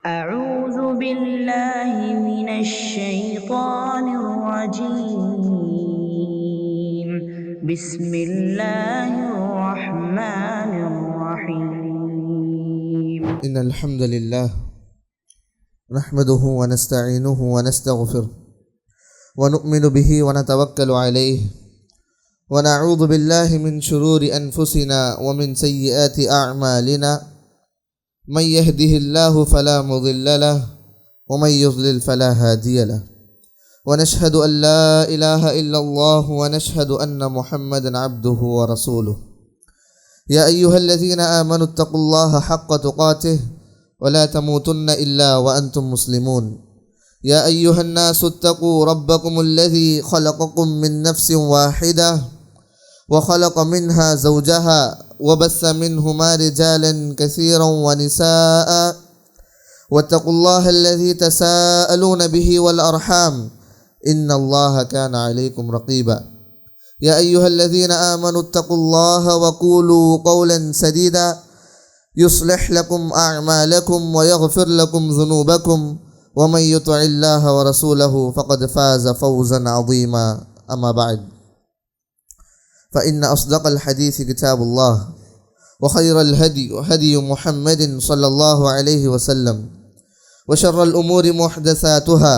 أعوذ بالله من الشيطان الرجيم. بسم الله الرحمن الرحيم. إن الحمد لله نحمده ونستعينه ونستغفره ونؤمن به ونتوكل عليه ونعوذ بالله من شرور أنفسنا ومن سيئات أعمالنا من يهده الله فلا مضل له ومن يضلل فلا هادي له ونشهد أن لا إله إلا الله ونشهد أن محمدا عبده ورسوله. يا أيها الذين آمنوا اتقوا الله حق تقاته ولا تموتن إلا وأنتم مسلمون. يا أيها الناس اتقوا ربكم الذي خلقكم من نفس واحدة وخلق منها زوجها وبث منهما رجالا كثيرا ونساء واتقوا الله الذي تساءلون به والأرحام إن الله كان عليكم رقيبا. يا أيها الذين آمنوا اتقوا الله وقولوا قولا سديدا يصلح لكم أعمالكم ويغفر لكم ذنوبكم ومن يطع الله ورسوله فقد فاز فوزا عظيما. أما بعد فإن أصدق الحديث كتاب الله وخير الهدي هدي محمد صلى الله عليه وسلم وشر الأمور محدثاتها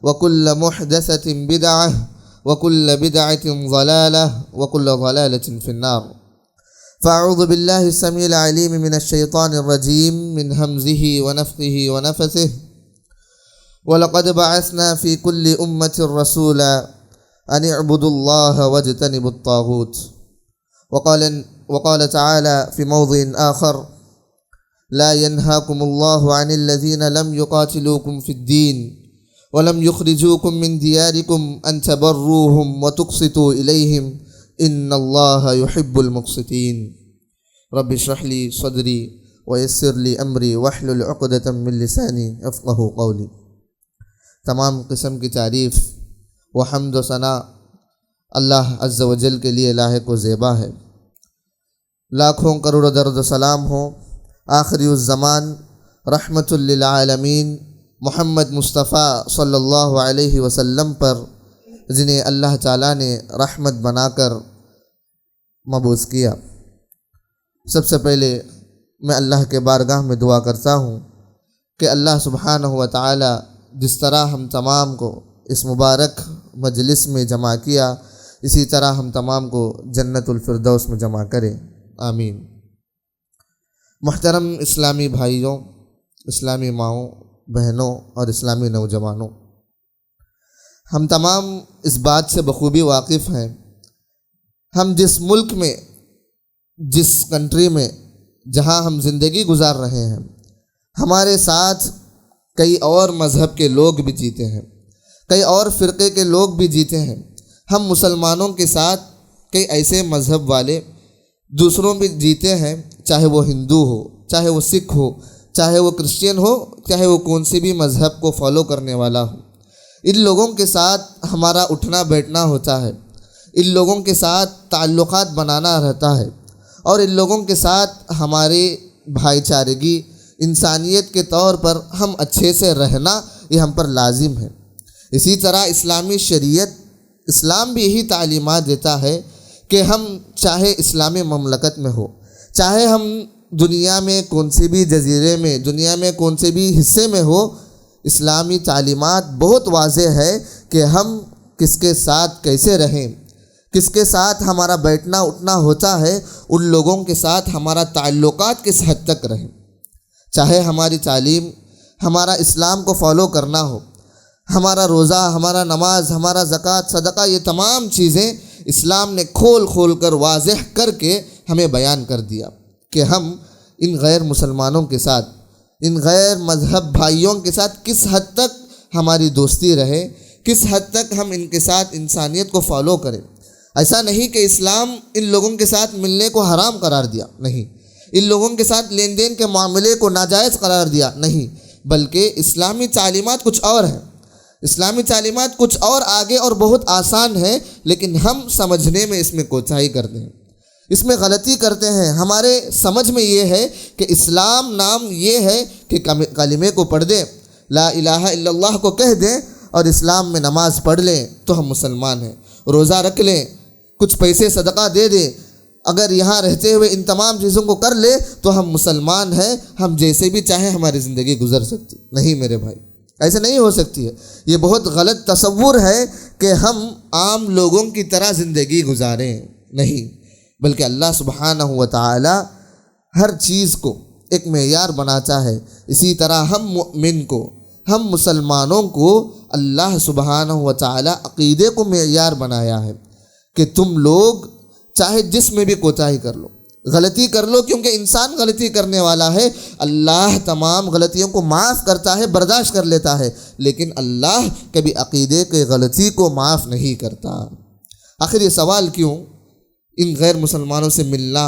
وكل محدثة بدعة وكل بدعة ضلالة وكل ضلالة في النار. فأعوذ بالله السميع العليم من الشيطان الرجيم من همزه ونفخه ونفثه. ولقد بعثنا في كل أمة رسولا أن اعبدوا الله واجتنبوا الطاغوت. وقال تعالى في موضع آخر: لا ينهاكم الله عن الذين لم يقاتلوكم في الدين ولم يخرجوكم من دياركم أن تبروهم وتقسطوا إليهم إن الله يحب المقسطين. رب اشرح لي صدري ويسر لي أمري واحلل عقدة من لساني يفقهوا قولي. تمام قسم کی تعریف و حمد و ثنا اللہ عز و جل کے لیے لاحق و زیبا ہے. لاکھوں کروڑوں درود و سلام ہو آخری الزمان رحمت للعالمین محمد مصطفیٰ صلی اللہ علیہ وسلم پر، جنہیں اللہ تعالیٰ نے رحمت بنا کر مبعوث کیا. سب سے پہلے میں اللہ کے بارگاہ میں دعا کرتا ہوں کہ اللہ سبحانہ و تعالیٰ جس طرح ہم تمام کو اس مبارک مجلس میں جمع کیا، اسی طرح ہم تمام کو جنت الفردوس میں جمع کرے، آمین. محترم اسلامی بھائیوں، اسلامی ماؤں، بہنوں اور اسلامی نوجوانوں، ہم تمام اس بات سے بخوبی واقف ہیں، ہم جس ملک میں، جس کنٹری میں جہاں ہم زندگی گزار رہے ہیں، ہمارے ساتھ کئی اور مذہب کے لوگ بھی جیتے ہیں، کئی اور فرقے کے لوگ بھی جیتے ہیں. ہم مسلمانوں کے ساتھ کئی ایسے مذہب والے دوسروں بھی جیتے ہیں، چاہے وہ ہندو ہو، چاہے وہ سکھ ہو، چاہے وہ کرسچین ہو، چاہے وہ کون سے بھی مذہب کو فالو کرنے والا ہو. ان لوگوں کے ساتھ ہمارا اٹھنا بیٹھنا ہوتا ہے، ان لوگوں کے ساتھ تعلقات بنانا رہتا ہے، اور ان لوگوں کے ساتھ ہماری بھائی چارگی، انسانیت کے طور پر ہم اچھے سے رہنا یہ ہم پر لازم ہے. اسی طرح اسلامی شریعت، اسلام بھی یہی تعلیمات دیتا ہے کہ ہم چاہے اسلامی مملکت میں ہو، چاہے ہم دنیا میں کون سے بھی جزیرے میں، دنیا میں کون سے بھی حصے میں ہو، اسلامی تعلیمات بہت واضح ہے کہ ہم کس کے ساتھ کیسے رہیں، کس کے ساتھ ہمارا بیٹھنا اٹھنا ہوتا ہے، ان لوگوں کے ساتھ ہمارا تعلقات کس حد تک رہیں. چاہے ہماری تعلیم، ہمارا اسلام کو فالو کرنا ہو، ہمارا روزہ، ہمارا نماز، ہمارا زکوٰۃ، صدقہ، یہ تمام چیزیں اسلام نے کھول کھول کر واضح کر کے ہمیں بیان کر دیا کہ ہم ان غیر مسلمانوں کے ساتھ، ان غیر مذہب بھائیوں کے ساتھ کس حد تک ہماری دوستی رہے، کس حد تک ہم ان کے ساتھ انسانیت کو فالو کریں. ایسا نہیں کہ اسلام ان لوگوں کے ساتھ ملنے کو حرام قرار دیا، نہیں. ان لوگوں کے ساتھ لین دین کے معاملے کو ناجائز قرار دیا، نہیں. بلکہ اسلامی تعلیمات کچھ اور ہیں، اسلامی تعلیمات کچھ اور آگے اور بہت آسان ہے، لیکن ہم سمجھنے میں اس میں کوتاہی کرتے ہیں. اس میں غلطی کرتے ہیں۔ ہمارے سمجھ میں یہ ہے کہ اسلام نام یہ ہے کہ کلمے کو پڑھ دیں، لا الہ الا اللہ کو کہہ دیں اور اسلام میں نماز پڑھ لیں تو ہم مسلمان ہیں، روزہ رکھ لیں، کچھ پیسے صدقہ دے دیں، اگر یہاں رہتے ہوئے ان تمام چیزوں کو کر لے تو ہم مسلمان ہیں، ہم جیسے بھی چاہیں ہماری زندگی گزر سکتی۔ نہیں میرے بھائی، ایسے نہیں ہو سکتی ہے۔ یہ بہت غلط تصور ہے کہ ہم عام لوگوں کی طرح زندگی گزاریں، نہیں، بلکہ اللہ سبحانہ و تعالی ہر چیز کو ایک معیار بناتا ہے۔ اسی طرح ہم مؤمن کو، ہم مسلمانوں کو اللہ سبحانہ و تعالی عقیدے کو معیار بنایا ہے کہ تم لوگ چاہے جس میں بھی کوتاہی کر لو، غلطی کر لو، کیونکہ انسان غلطی کرنے والا ہے، اللہ تمام غلطیوں کو معاف کرتا ہے، برداشت کر لیتا ہے، لیکن اللہ کبھی عقیدے کے غلطی کو معاف نہیں کرتا۔ آخر یہ سوال کیوں؟ ان غیر مسلمانوں سے ملنا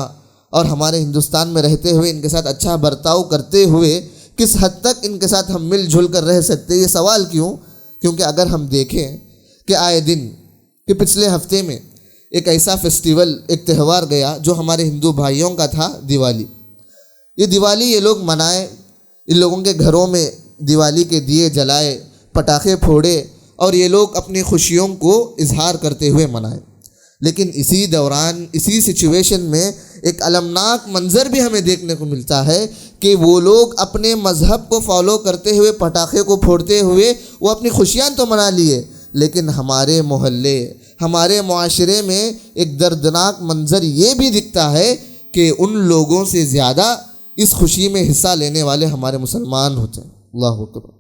اور ہمارے ہندوستان میں رہتے ہوئے ان کے ساتھ اچھا برتاؤ کرتے ہوئے کس حد تک ان کے ساتھ ہم مل جل کر رہ سکتے، یہ سوال کیوں؟ کیونکہ اگر ہم دیکھیں کہ آئے دن کہ پچھلے ہفتے میں ایک ایسا فیسٹیول، ایک تہوار گیا جو ہمارے ہندو بھائیوں کا تھا، دیوالی۔ یہ دیوالی یہ لوگ منائے، ان لوگوں کے گھروں میں دیوالی کے دیے جلائے، پٹاخے پھوڑے اور یہ لوگ اپنی خوشیوں کو اظہار کرتے ہوئے منائے۔ لیکن اسی دوران، اسی سچویشن میں ایک المناک منظر بھی ہمیں دیکھنے کو ملتا ہے کہ وہ لوگ اپنے مذہب کو فالو کرتے ہوئے، پٹاخے کو پھوڑتے ہوئے وہ اپنی خوشیاں تو منا لیے، لیکن ہمارے محلے، ہمارے معاشرے میں ایک دردناک منظر یہ بھی دکھتا ہے کہ ان لوگوں سے زیادہ اس خوشی میں حصہ لینے والے ہمارے مسلمان ہوتے ہیں۔ اللہ اکبر،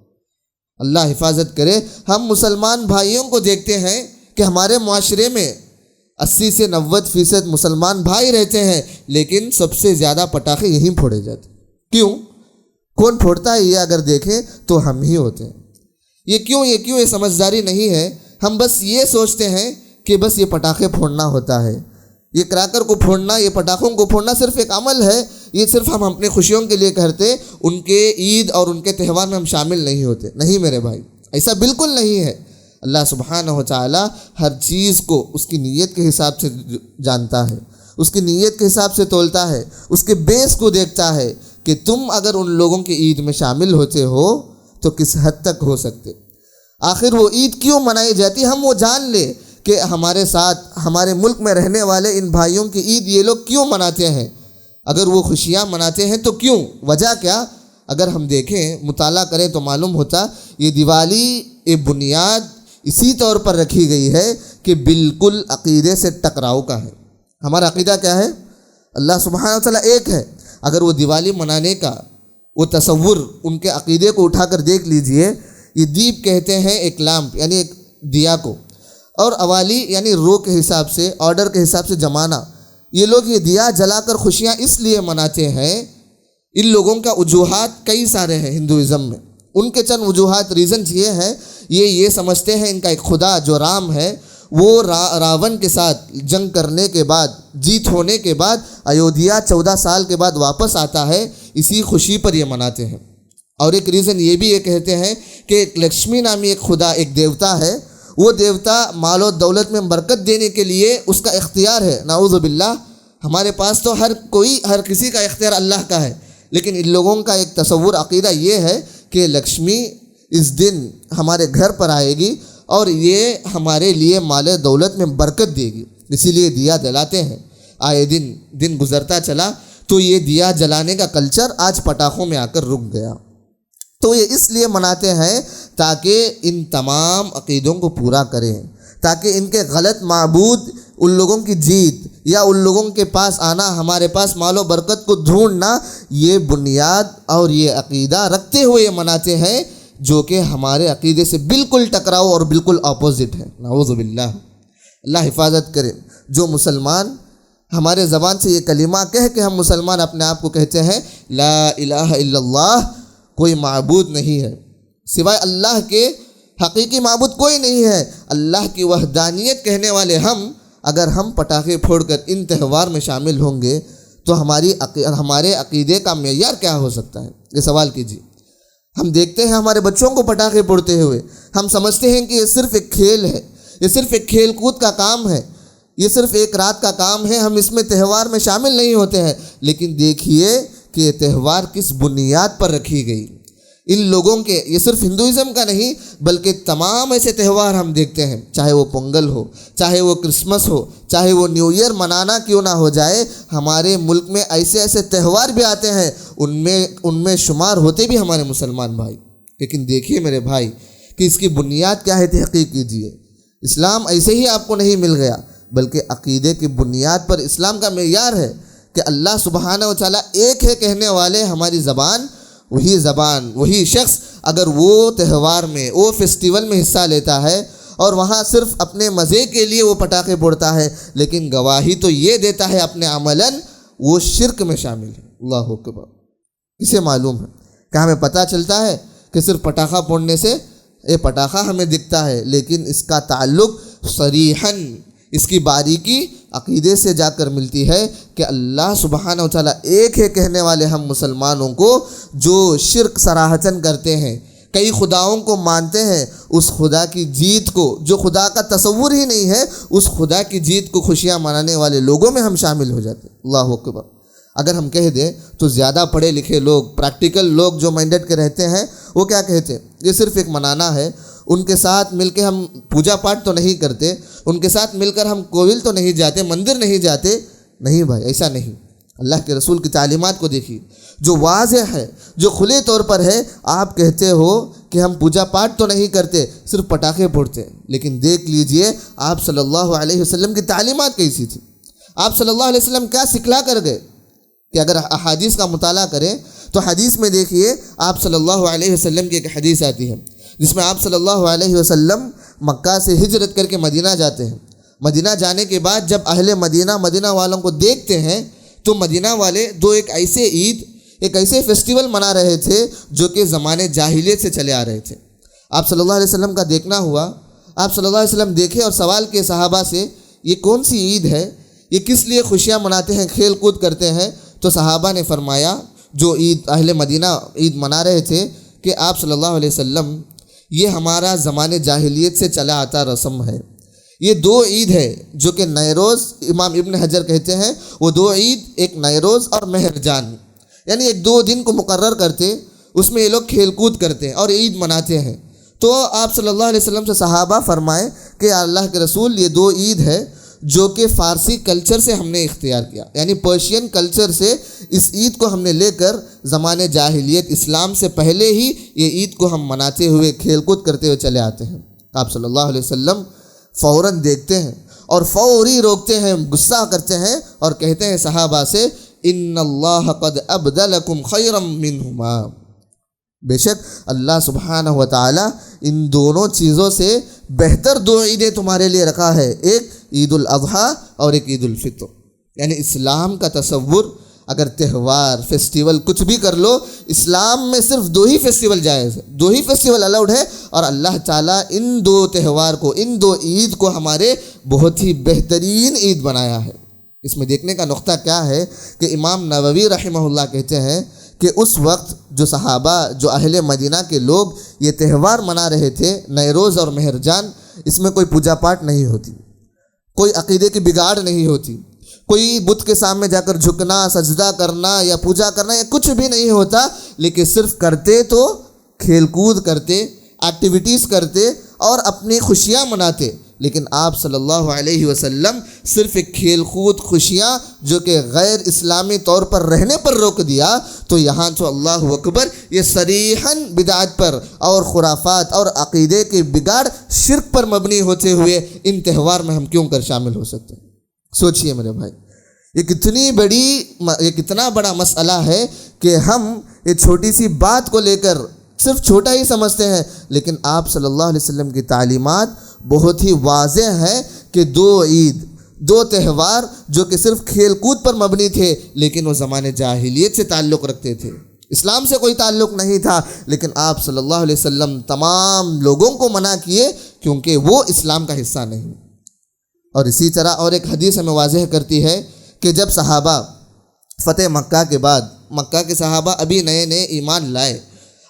اللہ حفاظت کرے۔ ہم مسلمان بھائیوں کو دیکھتے ہیں کہ ہمارے معاشرے میں 80 سے 90% مسلمان بھائی رہتے ہیں، لیکن سب سے زیادہ پٹاخے یہیں پھوڑے جاتے ہیں۔ کیوں؟ کون پھوڑتا ہے؟ یہ اگر دیکھیں تو ہم ہی ہوتے ہیں۔ یہ کیوں یہ سمجھداری نہیں ہے۔ ہم بس یہ سوچتے ہیں کہ بس یہ پٹاخے پھوڑنا ہوتا ہے، یہ کراکر کو پھوڑنا، یہ پٹاخوں کو پھوڑنا صرف ایک عمل ہے، یہ صرف ہم اپنے خوشیوں کے لیے کرتے، ان کے عید اور ان کے تہوار میں ہم شامل نہیں ہوتے۔ نہیں میرے بھائی، ایسا بالکل نہیں ہے۔ اللہ سبحانہ و تعالی ہر چیز کو اس کی نیت کے حساب سے جانتا ہے، اس کی نیت کے حساب سے تولتا ہے، اس کے بیس کو دیکھتا ہے کہ تم اگر ان لوگوں کی عید میں شامل ہوتے ہو تو کس حد تک ہو سکتے۔ آخر وہ عید کیوں منائی جاتی؟ ہم وہ جان لیں کہ ہمارے ساتھ، ہمارے ملک میں رہنے والے ان بھائیوں کی عید یہ لوگ کیوں مناتے ہیں، اگر وہ خوشیاں مناتے ہیں تو کیوں، وجہ کیا؟ اگر ہم دیکھیں، مطالعہ کریں تو معلوم ہوتا یہ دیوالی ایک بنیاد اسی طور پر رکھی گئی ہے کہ بالکل عقیدے سے ٹکراؤ کا ہے۔ ہمارا عقیدہ کیا ہے؟ اللہ سبحانہ و تعالیٰ ایک ہے۔ اگر وہ دیوالی منانے کا وہ تصور ان کے عقیدے کو اٹھا کر دیکھ لیجئے، یہ دیپ کہتے ہیں ایک لیمپ یعنی ایک دیا کو، اور اوالی یعنی رو کے حساب سے، آرڈر کے حساب سے جمانا۔ یہ لوگ یہ دیا جلا کر خوشیاں اس لیے مناتے ہیں، ان لوگوں کا وجوہات کئی سارے ہیں ہندوازم میں، ان کے چند وجوہات، ریزنز یہ ہیں، یہ سمجھتے ہیں ان کا ایک خدا جو رام ہے وہ راون کے ساتھ جنگ کرنے کے بعد، جیت ہونے کے بعد ایودھیا 14 سال کے بعد واپس آتا ہے، اسی خوشی پر یہ مناتے ہیں۔ اور ایک ریزن یہ بھی یہ کہتے ہیں کہ ایک لکشمی نامی ایک خدا، ایک دیوتا ہے، وہ دیوتا مال و دولت میں برکت دینے کے لیے اس کا اختیار ہے۔ نعوذ باللہ، ہمارے پاس تو ہر کسی کا اختیار اللہ کا ہے، لیکن ان لوگوں کا ایک تصور، عقیدہ یہ ہے کہ لکشمی اس دن ہمارے گھر پر آئے گی اور یہ ہمارے لیے مال دولت میں برکت دے گی، اسی لیے دیا جلاتے ہیں۔ آئے دن گزرتا چلا تو یہ دیا جلانے کا کلچر آج پٹاخوں میں آ کر رک گیا۔ تو یہ اس لیے مناتے ہیں تاکہ ان تمام عقیدوں کو پورا کریں، تاکہ ان کے غلط معبود، ان لوگوں کی جیت یا ان لوگوں کے پاس آنا، ہمارے پاس مال و برکت کو ڈھونڈنا، یہ بنیاد اور یہ عقیدہ رکھتے ہوئے یہ مناتے ہیں جو کہ ہمارے عقیدے سے بالکل ٹکراؤ اور بالکل اپوزٹ ہے۔ نعوذ باللہ، اللہ حفاظت کرے۔ جو مسلمان ہمارے زبان سے یہ کلمہ کہہ کے ہم مسلمان اپنے آپ کو کہتے ہیں لا الہ الا اللہ، کوئی معبود نہیں ہے سوائے اللہ کے، حقیقی معبود کوئی نہیں ہے، اللہ کی وحدانیت کہنے والے ہم اگر ہم پٹاخے پھوڑ کر ان تہوار میں شامل ہوں گے تو ہمارے عقیدے کا معیار کیا ہو سکتا ہے؟ یہ سوال کیجیے۔ ہم دیکھتے ہیں ہمارے بچوں کو پٹاخے پھوڑتے ہوئے، ہم سمجھتے ہیں کہ یہ صرف ایک کھیل ہے، یہ صرف ایک کھیل کود کا کام ہے، یہ صرف ایک رات کا کام ہے، ہم اس میں تہوار میں شامل نہیں ہوتے ہیں، لیکن دیکھیے کہ یہ تہوار کس بنیاد پر رکھی گئی۔ ان لوگوں کے، یہ صرف ہندوازم کا نہیں بلکہ تمام ایسے تہوار ہم دیکھتے ہیں، چاہے وہ پونگل ہو، چاہے وہ کرسمس ہو، چاہے وہ نیو ایئر منانا کیوں نہ ہو جائے، ہمارے ملک میں ایسے ایسے تہوار بھی آتے ہیں، ان میں شمار ہوتے بھی ہمارے مسلمان بھائی۔ لیکن دیکھیے میرے بھائی کہ اس کی بنیاد کیا ہے، تحقیق کیجیے۔ اسلام ایسے ہی آپ کو نہیں مل گیا، بلکہ عقیدے کی بنیاد پر اسلام کا معیار ہے کہ اللہ سبحانہ و تعالیٰ ایک ہے کہنے والے ہماری زبان، وہی شخص اگر وہ تہوار میں، وہ فیسٹیول میں حصہ لیتا ہے اور وہاں صرف اپنے مزے کے لیے وہ پٹاخے پھوڑتا ہے، لیکن گواہی تو یہ دیتا ہے اپنے عملاً وہ شرک میں شامل ہے۔ اللہ اکبر۔ کسے معلوم ہے کہ ہمیں پتہ چلتا ہے کہ صرف پٹاخہ پھوڑنے سے یہ پٹاخہ ہمیں دکھتا ہے، لیکن اس کا تعلق صریحاً، اس کی باریکی عقیدے سے جا کر ملتی ہے کہ اللہ سبحانہ و تعالیٰ ایک ہے کہنے والے ہم مسلمانوں کو جو شرک صراحتاً کرتے ہیں، کئی خداؤں کو مانتے ہیں، اس خدا کی جیت کو جو خدا کا تصور ہی نہیں ہے، اس خدا کی جیت کو خوشیاں منانے والے لوگوں میں ہم شامل ہو جاتے ہیں۔ اللہ اکبر۔ اگر ہم کہہ دیں تو زیادہ پڑھے لکھے لوگ، پریکٹیکل لوگ جو مائنڈڈ کے رہتے ہیں، وہ کیا کہتے ہیں؟ یہ صرف ایک منانا ہے، ان کے ساتھ مل کے ہم پوجا پاٹ تو نہیں کرتے، ان کے ساتھ مل کر ہم کوول تو نہیں جاتے، مندر نہیں جاتے۔ نہیں بھائی، ایسا نہیں۔ اللہ کے رسول کی تعلیمات کو دیکھیے جو واضح ہے، جو کھلے طور پر ہے۔ آپ کہتے ہو کہ ہم پوجا پاٹ تو نہیں کرتے، صرف پٹاخے پھوڑتے ہیں، لیکن دیکھ لیجئے آپ صلی اللہ علیہ وسلم کی تعلیمات کیسی تھی۔ آپ صلی اللہ علیہ وسلم کیا سکھلا کر گئے کہ اگر احادیث کا مطالعہ کریں تو حدیث میں دیکھیے آپ صلی اللہ علیہ وسلم کی ایک حدیث آتی ہے جس میں آپ صلی اللہ علیہ وسلم مکہ سے ہجرت کر کے مدینہ جاتے ہیں۔ مدینہ جانے کے بعد جب اہل مدینہ والوں کو دیکھتے ہیں تو مدینہ والے ایک ایسے فیسٹیول منا رہے تھے جو کہ زمانے جاہلیت سے چلے آ رہے تھے۔ آپ صلی اللہ علیہ وسلم کا دیکھنا ہوا، آپ صلی اللہ علیہ وسلم دیکھے اور سوال کیے صحابہ سے، یہ کون سی عید ہے، یہ کس لیے خوشیاں مناتے ہیں، کھیل کود کرتے ہیں؟ تو صحابہ نے فرمایا، جو اہل مدینہ عید منا رہے تھے، کہ آپ صلی اللہ علیہ وسلم یہ ہمارا زمانے جاہلیت سے چلا آتا رسم ہے۔ یہ دو عید ہے جو کہ نیروز، امام ابن حجر کہتے ہیں وہ دو عید، ایک نیروز اور مہرجان، یعنی ایک دو دن کو مقرر کرتے، اس میں یہ لوگ کھیل کود کرتے ہیں اور عید مناتے ہیں۔ تو آپ صلی اللہ علیہ وسلم سے صحابہ فرمائے کہ اللہ کے رسول یہ دو عید ہے جو کہ فارسی کلچر سے ہم نے اختیار کیا، یعنی پرشین کلچر سے اس عید کو ہم نے لے کر زمانے جاہلیت اسلام سے پہلے ہی یہ عید کو ہم مناتے ہوئے کھیل کود کرتے ہوئے چلے آتے ہیں۔ آپ صلی اللہ علیہ وسلم فوراً دیکھتے ہیں اور فوری روکتے ہیں، غصہ کرتے ہیں اور کہتے ہیں صحابہ سے، ان اللہ قد ابدلکم خیرا منہما، بے شک اللہ سبحانہ و تعالی ان دونوں چیزوں سے بہتر دو عیدیں تمہارے لیے رکھا ہے، ایک عید الاضحیٰ اور ایک عید الفطر۔ یعنی اسلام کا تصور، اگر تہوار فیسٹیول کچھ بھی کر لو، اسلام میں صرف دو ہی فیسٹیول جائز ہے، دو ہی فیسٹیول الاؤڈ ہے، اور اللہ تعالیٰ ان دو تہوار کو، ان دو عید کو ہمارے بہت ہی بہترین عید بنایا ہے۔ اس میں دیکھنے کا نقطہ کیا ہے کہ امام نووی رحمہ اللہ کہتے ہیں کہ اس وقت جو صحابہ، جو اہل مدینہ کے لوگ یہ تہوار منا رہے تھے، نیروز اور مہرجان، اس میں کوئی پوجا پاٹ نہیں ہوتی، کوئی عقیدے کی بگاڑ نہیں ہوتی، کوئی بت کے سامنے جا کر جھکنا، سجدہ کرنا یا پوجا کرنا یا کچھ بھی نہیں ہوتا، لیکن صرف کرتے تو کھیل کود کرتے، ایکٹیویٹیز کرتے اور اپنی خوشیاں مناتے۔ لیکن آپ صلی اللہ علیہ وسلم صرف ایک کھیل کود، خوشیاں جو کہ غیر اسلامی طور پر رہنے پر روک دیا، تو یہاں تو اللہ اکبر، یہ صریحاً بدعت پر اور خرافات اور عقیدے کی بگاڑ، شرک پر مبنی ہوتے ہوئے ان تہوار میں ہم کیوں کر شامل ہو سکتے ہیں؟ سوچئے میرے بھائی، یہ کتنا بڑا مسئلہ ہے کہ ہم یہ چھوٹی سی بات کو لے کر صرف چھوٹا ہی سمجھتے ہیں، لیکن آپ صلی اللہ علیہ وسلم کی تعلیمات بہت ہی واضح ہے کہ دو عید، دو تہوار جو کہ صرف کھیل کود پر مبنی تھے، لیکن وہ زمانے جاہلیت سے تعلق رکھتے تھے، اسلام سے کوئی تعلق نہیں تھا، لیکن آپ صلی اللہ علیہ وسلم تمام لوگوں کو منع کیے کیونکہ وہ اسلام کا حصہ نہیں۔ اور اسی طرح اور ایک حدیث ہمیں واضح کرتی ہے کہ جب صحابہ فتح مکہ کے بعد، مکہ کے صحابہ ابھی نئے نئے ایمان لائے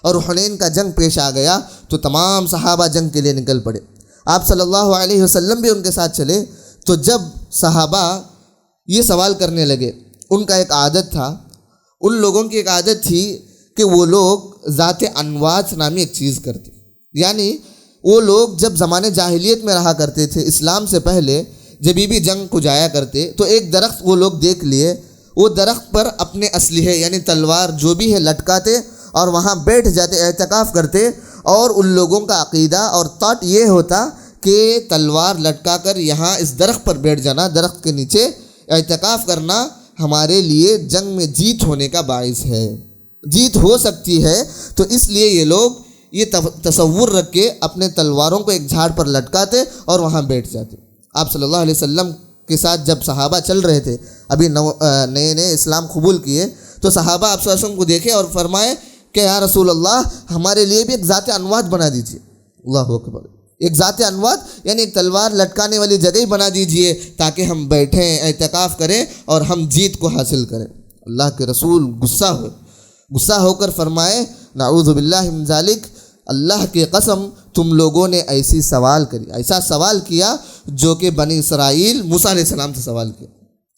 اور حنین کا جنگ پیش آ گیا، تو تمام صحابہ جنگ کے لیے نکل پڑے، آپ صلی اللہ علیہ وسلم بھی ان کے ساتھ چلے۔ تو جب صحابہ یہ سوال کرنے لگے. ان کا ایک عادت تھا، ان لوگوں کی ایک عادت تھی کہ وہ لوگ ذات انوات نامی ایک چیز کرتے. یعنی وہ لوگ جب زمانے جاہلیت میں رہا کرتے تھے، اسلام سے پہلے جب بھی جنگ کو جایا کرتے تو ایک درخت وہ لوگ دیکھ لیے، وہ درخت پر اپنے اسلحے یعنی تلوار جو بھی ہے لٹکاتے اور وہاں بیٹھ جاتے، اعتکاف کرتے. اور ان لوگوں کا عقیدہ اور تھاٹ یہ ہوتا کہ تلوار لٹکا کر یہاں اس درخت پر بیٹھ جانا، درخت کے نیچے اعتکاف کرنا ہمارے لیے جنگ میں جیت ہونے کا باعث ہے، جیت ہو سکتی ہے. تو اس لیے یہ لوگ یہ تصور رکھ کے اپنے تلواروں کو ایک جھاڑ پر لٹکاتے اور وہاں بیٹھ جاتے. آپ صلی اللہ علیہ وسلم کے ساتھ جب صحابہ چل رہے تھے، ابھی نئے نئے اسلام قبول کیے، تو صحابہ آپ صلی اللہ علیہ وسلم کو دیکھے اور فرمائے کہ یا رسول اللہ ہمارے لیے بھی ایک ذات انوات بنا دیجیے. اللہ اکبر. ایک ذات انوات یعنی ایک تلوار لٹکانے والی جگہ ہی بنا دیجیے تاکہ ہم بیٹھیں، اعتکاف کریں اور ہم جیت کو حاصل کریں. اللہ کے رسول غصہ ہو کر فرمائے نعوذ باللہ من ذالک، اللہ کی قسم تم لوگوں نے ایسا سوال کیا جو کہ بنی اسرائیل موسیٰ علیہ السلام سے سوال کیا.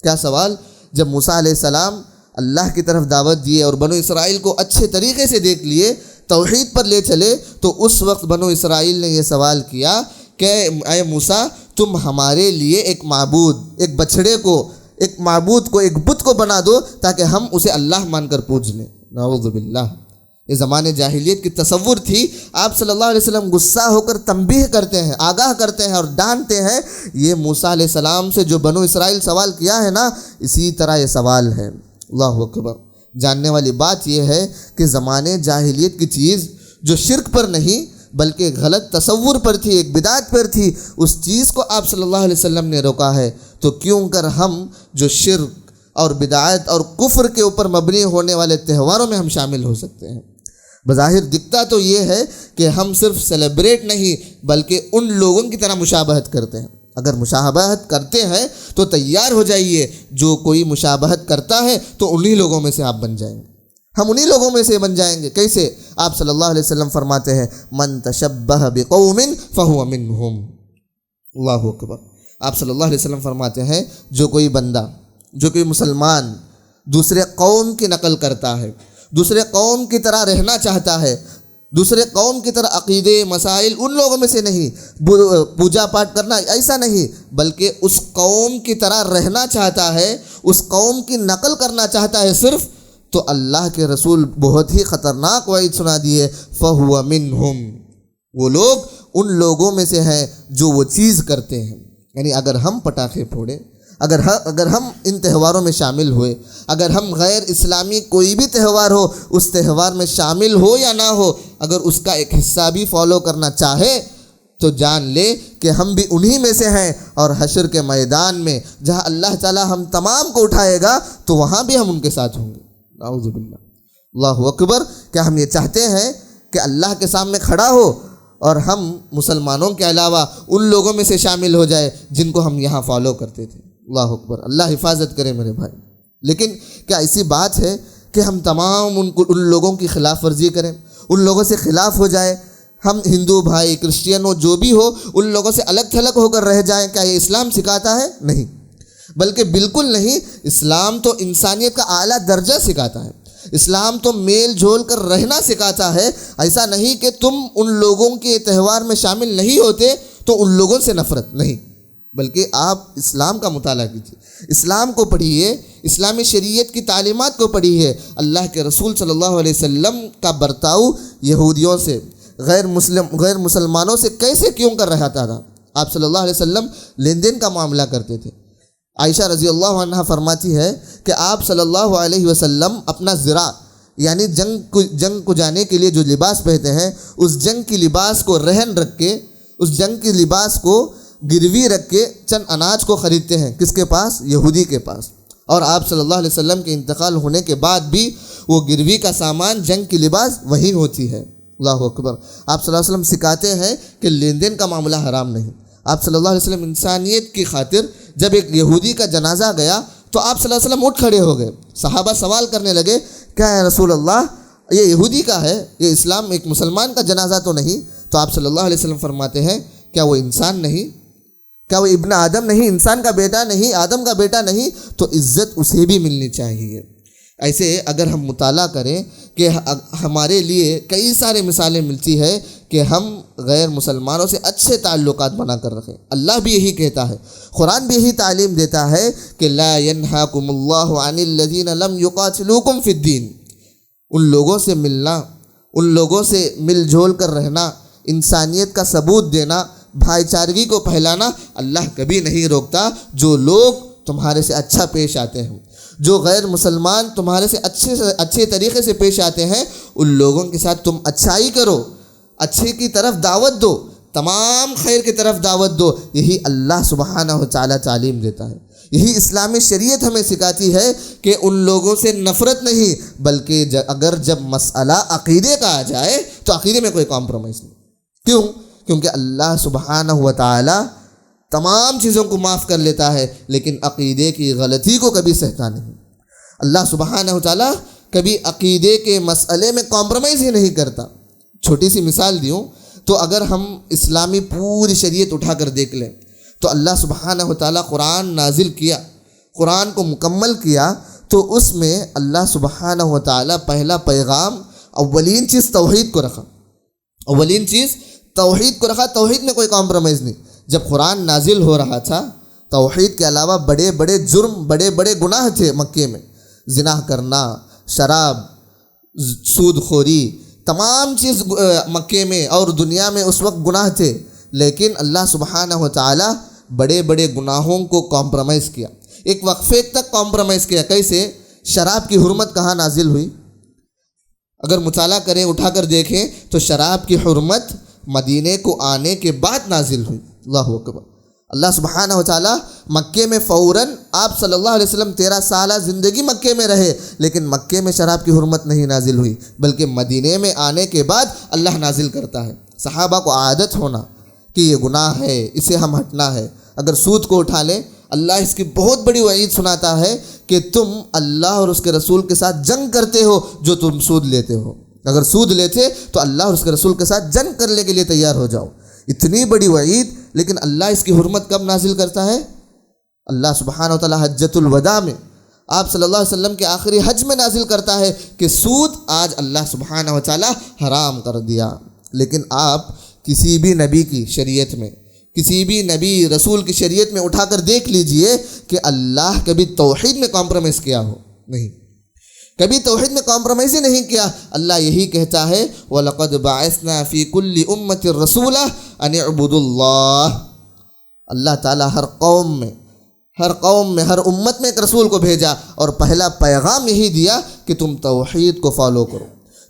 کیا سوال؟ جب موسیٰ علیہ السلام اللہ کی طرف دعوت دیے اور بنو اسرائیل کو اچھے طریقے سے دیکھ لیے، توحید پر لے چلے، تو اس وقت بنو اسرائیل نے یہ سوال کیا کہ اے موسیٰ تم ہمارے لیے ایک معبود، ایک بچھڑے کو، ایک معبود کو، ایک بت کو بنا دو تاکہ ہم اسے اللہ مان کر پوج لیں. نعوذ باللہ. یہ زمانے جاہلیت کی تصور تھی. آپ صلی اللہ علیہ وسلم غصہ ہو کر تنبیہ کرتے ہیں، آگاہ کرتے ہیں اور ڈانٹتے ہیں یہ موسیٰ علیہ السلام سے جو بنو اسرائیل سوال کیا ہے نا، اسی طرح یہ سوال ہے. اللہ اکبر. جاننے والی بات یہ ہے کہ زمانے جاہلیت کی چیز جو شرک پر نہیں بلکہ غلط تصور پر تھی، ایک بدعت پر تھی، اس چیز کو آپ صلی اللہ علیہ وسلم نے روکا ہے. تو کیوں کر ہم جو شرک اور بدعت اور کفر کے اوپر مبنی ہونے والے تہواروں میں ہم شامل ہو سکتے ہیں؟ بظاہر دکھتا تو یہ ہے کہ ہم صرف سیلیبریٹ نہیں بلکہ ان لوگوں کی طرح مشابہت کرتے ہیں. اگر مشابہت کرتے ہیں تو تیار ہو جائیے، جو کوئی مشابہت کرتا ہے تو انہی لوگوں میں سے آپ بن جائیں گے، ہم انہی لوگوں میں سے بن جائیں گے. کیسے؟ آپ صلی اللہ علیہ وسلم فرماتے ہیں من تشبہ بقوم فہو منہم. اللہ اکبر. آپ صلی اللہ علیہ وسلم فرماتے ہیں جو کوئی بندہ، جو کوئی مسلمان دوسرے قوم کی نقل کرتا ہے، دوسرے قوم کی طرح رہنا چاہتا ہے، دوسرے قوم کی طرح عقیدے مسائل ان لوگوں میں سے نہیں، پوجا پاٹ کرنا ایسا نہیں، بلکہ اس قوم کی طرح رہنا چاہتا ہے، اس قوم کی نقل کرنا چاہتا ہے صرف، تو اللہ کے رسول بہت ہی خطرناک وعید سنا دیے فَهُوَ مِنْهُمْ. وہ لوگ ان لوگوں میں سے ہیں جو وہ چیز کرتے ہیں. یعنی اگر ہم پٹاخے پھوڑیں، اگر ہم ان تہواروں میں شامل ہوئے، اگر ہم غیر اسلامی کوئی بھی تہوار ہو اس تہوار میں شامل ہو یا نہ ہو، اگر اس کا ایک حصہ بھی فالو کرنا چاہے تو جان لے کہ ہم بھی انہی میں سے ہیں، اور حشر کے میدان میں جہاں اللہ تعالی ہم تمام کو اٹھائے گا تو وہاں بھی ہم ان کے ساتھ ہوں گے. اعوذ باللہ. اللہ اکبر. کیا ہم یہ چاہتے ہیں کہ اللہ کے سامنے کھڑا ہو اور ہم مسلمانوں کے علاوہ ان لوگوں میں سے شامل ہو جائے جن کو ہم یہاں فالو کرتے تھے؟ اللہ اکبر. اللہ حفاظت کرے میرے بھائی. لیکن کیا ایسی بات ہے کہ ہم تمام ان لوگوں کی خلاف ورزی کریں، ان لوگوں سے خلاف ہو جائے؟ ہم ہندو بھائی، کرسچین ہو، جو بھی ہو، ان لوگوں سے الگ تھلگ ہو کر رہ جائیں؟ کیا یہ اسلام سکھاتا ہے؟ نہیں، بلکہ بالکل نہیں. اسلام تو انسانیت کا اعلیٰ درجہ سکھاتا ہے. اسلام تو میل جول کر رہنا سکھاتا ہے. ایسا نہیں کہ تم ان لوگوں کے تہوار میں شامل نہیں ہوتے تو ان لوگوں سے نفرت نہیں، بلکہ آپ اسلام کا مطالعہ کیجیے، اسلام کو پڑھیے، اسلامی شریعت کی تعلیمات کو پڑھیے. اللہ کے رسول صلی اللہ علیہ وسلم کا برتاؤ یہودیوں سے، غیر مسلمانوں سے کیسے کیوں کر رہا تھا؟ آپ صلی اللہ علیہ وسلم لین دین کا معاملہ کرتے تھے. عائشہ رضی اللہ عنہا فرماتی ہے کہ آپ صلی اللہ علیہ وسلم اپنا ذرا یعنی جنگ کو جانے کے لیے جو لباس پہنتے ہیں، اس جنگ کی لباس کو رہن رکھ کے، اس جنگ کی لباس کو گروی رکھ کے چند اناج کو خریدتے ہیں. کس کے پاس؟ یہودی کے پاس. اور آپ صلی اللہ علیہ وسلم کے انتقال ہونے کے بعد بھی وہ گروی کا سامان، جنگ کی لباس وہی ہوتی ہے. اللہ اکبر. آپ صلی اللہ علیہ وسلم سکھاتے ہیں کہ لین دین کا معاملہ حرام نہیں. آپ صلی اللہ علیہ وسلم انسانیت کی خاطر جب ایک یہودی کا جنازہ گیا تو آپ صلی اللہ علیہ وسلم اٹھ کھڑے ہو گئے. صحابہ سوال کرنے لگے کیا ہے رسول اللہ، یہ یہودی کا ہے، یہ اسلام ایک مسلمان کا جنازہ تو نہیں؟ تو آپ صلی اللہ علیہ وسلم فرماتے ہیں کیا وہ انسان نہیں؟ کیا وہ ابن آدم نہیں، انسان کا بیٹا نہیں، آدم کا بیٹا نہیں؟ تو عزت اسے بھی ملنی چاہیے۔ ایسے اگر ہم مطالعہ کریں کہ ہمارے لیے کئی سارے مثالیں ملتی ہے کہ ہم غیر مسلمانوں سے اچھے تعلقات بنا کر رکھیں۔ اللہ بھی یہی کہتا ہے، قرآن بھی یہی تعلیم دیتا ہے کہ لا ینہاکم اللہ عن الذین لم یقاتلوکم فی الدین۔ ان لوگوں سے ملنا، ان لوگوں سے مل جول کر رہنا، انسانیت کا ثبوت دینا، بھائی چارگی کو پھیلانا اللہ کبھی نہیں روکتا۔ جو لوگ تمہارے سے اچھا پیش آتے ہیں، جو غیر مسلمان تمہارے سے اچھے طریقے سے پیش آتے ہیں، ان لوگوں کے ساتھ تم اچھائی کرو، اچھے کی طرف دعوت دو، تمام خیر کی طرف دعوت دو۔ یہی اللہ سبحانہ و تعالیٰ تعلیم دیتا ہے، یہی اسلامی شریعت ہمیں سکھاتی ہے کہ ان لوگوں سے نفرت نہیں، بلکہ اگر جب مسئلہ عقیدے کا آ جائے تو عقیدے میں کوئی کمپرومائز نہیں۔ کیوں؟ کیونکہ اللہ سبحانہ و تعالیٰ تمام چیزوں کو معاف کر لیتا ہے، لیکن عقیدے کی غلطی کو کبھی سہتا نہیں۔ اللہ سبحانہ و تعالیٰ کبھی عقیدے کے مسئلے میں کمپرومائز ہی نہیں کرتا۔ چھوٹی سی مثال دیوں تو اگر ہم اسلامی پوری شریعت اٹھا کر دیکھ لیں تو اللہ سبحانہ و تعالیٰ قرآن نازل کیا، قرآن کو مکمل کیا، تو اس میں اللہ سبحانہ و تعالیٰ پہلا پیغام اولین چیز توحید کو رکھا، اولین چیز توحید کو رکھا۔ توحید میں کوئی کمپرومائز نہیں۔ جب قرآن نازل ہو رہا تھا، توحید کے علاوہ بڑے بڑے جرم، بڑے بڑے گناہ تھے مکے میں، زنا کرنا، شراب، سود خوری، تمام چیز مکے میں اور دنیا میں اس وقت گناہ تھے، لیکن اللہ سبحانہ و تعالیٰ بڑے بڑے گناہوں کو کمپرومائز کیا، ایک وقفے تک کمپرومائز کیا۔ کیسے؟ شراب کی حرمت کہاں نازل ہوئی؟ اگر مطالعہ کریں، اٹھا کر دیکھیں تو شراب کی حرمت مدینے کو آنے کے بعد نازل ہوئی۔ اللہ اکبر۔ اللہ سبحانہ و تعالیٰ مکے میں فوراً آپ صلی اللہ علیہ وسلم 13 سالہ زندگی مکے میں رہے، لیکن مکے میں شراب کی حرمت نہیں نازل ہوئی، بلکہ مدینے میں آنے کے بعد اللہ نازل کرتا ہے۔ صحابہ کو عادت ہونا کہ یہ گناہ ہے، اسے ہم ہٹنا ہے۔ اگر سود کو اٹھا لیں، اللہ اس کی بہت بڑی وعید سناتا ہے کہ تم اللہ اور اس کے رسول کے ساتھ جنگ کرتے ہو جو تم سود لیتے ہو۔ اگر سود لیتے تو اللہ اور اس کے رسول کے ساتھ جنگ کرنے کے لیے تیار ہو جاؤ۔ اتنی بڑی وعید، لیکن اللہ اس کی حرمت کب نازل کرتا ہے؟ اللہ سبحانہ و تعالیٰ حجۃ الوداع میں، آپ صلی اللہ علیہ وسلم کے آخری حج میں نازل کرتا ہے کہ سود آج اللہ سبحانہ و تعالیٰ حرام کر دیا۔ لیکن آپ کسی بھی نبی کی شریعت میں، کسی بھی نبی رسول کی شریعت میں اٹھا کر دیکھ لیجئے کہ اللہ کبھی توحید میں کمپرومائز کیا ہو؟ نہیں، کبھی توحید میں کمپرومائز ہی نہیں کیا۔ اللہ یہی کہتا ہے وَلَقَدْ بَعَثْنَا فِي كُلِّ أُمَّةٍ رَسُولًا أَنِ اعْبُدُوا اللَّهَ۔ اللہ تعالیٰ ہر قوم میں، ہر امت میں ایک رسول کو بھیجا اور پہلا پیغام یہی دیا کہ تم توحید کو فالو کرو،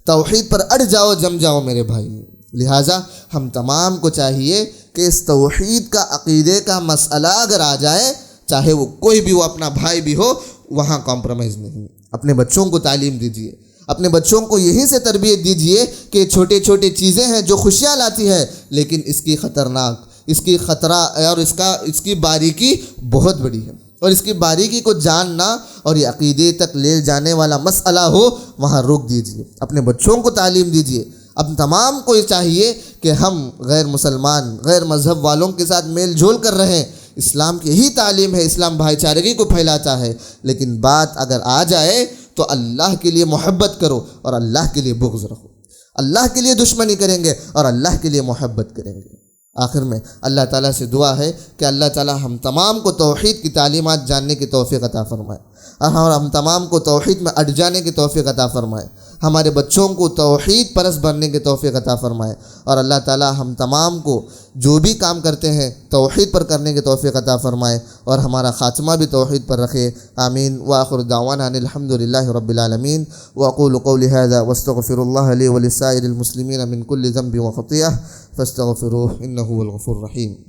توحید پر اڑ جاؤ، جم جاؤ میرے بھائی۔ لہٰذا ہم تمام کو چاہیے کہ اس توحید کا، عقیدے کا مسئلہ اگر آ جائے، چاہے وہ کوئی بھی ہو، اپنا بھائی بھی ہو، وہاں کمپرومائز نہیں۔ اپنے بچوں کو تعلیم دیجیے، اپنے بچوں کو یہیں سے تربیت دیجیے کہ چھوٹے چھوٹے چیزیں ہیں جو خوشیاں لاتی ہیں، لیکن اس کی خطرناک، اس کی خطرہ اور اس کی باریکی بہت بڑی ہے، اور اس کی باریکی کو جاننا اور یہ عقیدے تک لے جانے والا مسئلہ ہو، وہاں روک دیجیے۔ اپنے بچوں کو تعلیم دیجیے۔ اب تمام کو یہ چاہیے کہ ہم غیر مسلمان، غیر مذہب والوں کے ساتھ میل جول کر رہیں۔ اسلام کی یہی تعلیم ہے، اسلام بھائی چارگی کو پھیلاتا ہے، لیکن بات اگر آ جائے تو اللہ کے لیے محبت کرو اور اللہ کے لیے بغض رکھو۔ اللہ کے لیے دشمنی کریں گے اور اللہ کے لیے محبت کریں گے۔ آخر میں اللہ تعالیٰ سے دعا ہے کہ اللہ تعالیٰ ہم تمام کو توحید کی تعلیمات جاننے کی توفیق عطا فرمائے، اور ہم تمام کو توحید میں اٹ جانے کی توفیق عطا فرمائے، ہمارے بچوں کو توحید پرست بننے کی توفیق عطا فرمائے، اور اللہ تعالیٰ ہم تمام کو جو بھی کام کرتے ہیں توحید پر کرنے کی توفیق عطا فرمائے، اور ہمارا خاتمہ بھی توحید پر رکھے۔ آمین۔ وآخر دعوانا ان الحمد للہ رب العالمین۔ واقول قولی ھذا واستغفر اللہ لی ولسائر المسلمین من کل ذنب وخطیئہ فاستغفروہ انہ هو الغفور الرحیم۔